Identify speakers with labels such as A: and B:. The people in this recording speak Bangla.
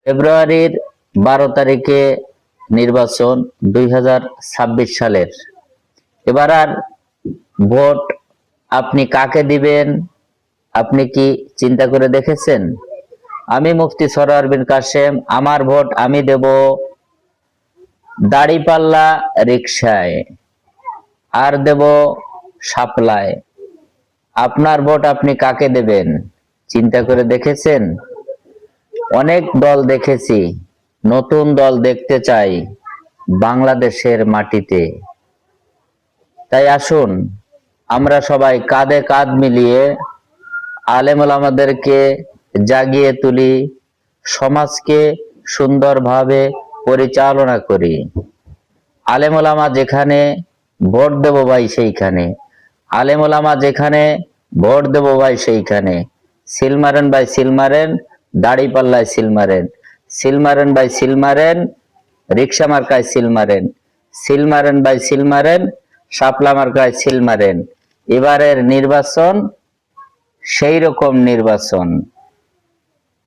A: ফেব্রুয়ারির 12 তারিখে নির্বাচন 2026 সালের। এবার আর ভোট আপনি কাকে দিবেন আপনি কি চিন্তা করে দেখেছেন? আমি মুফতি সরওয়ার বিন কাসেম, আমার ভোট আমি দেব দাড়িপাল্লা রিকশায় আর দেব শাপলায়। আপনার ভোট আপনি কাকে দেবেন চিন্তা করে দেখেছেন? অনেক দল দেখেছি, নতুন দল দেখতে চাই বাংলাদেশের মাটিতে। তাই আসুন আমরা সবাই কাঁধে কাঁধ মিলিয়ে আলেম ওলামাদেরকে জাগিয়ে তুলি, সমাজকে সুন্দরভাবে পরিচালনা করি। আলেম ওলামা যেখানে ভোট দেব ভাই সেইখানে, আলেম ওলামা যেখানে ভোট দেব ভাই সেইখানে। সিল মারেন ভাই সিল মারেন, দাড়ি পাল্লায় সিল মারেন, সিল মারেন ভাই সিল মারেন, রিক্সা মার্কায় সিল মারেন, সিল মারেন ভাই সিল মারেন, শাপলা মার্কায় সিল মারেন। এবারের নির্বাচন সেই রকম নির্বাচন।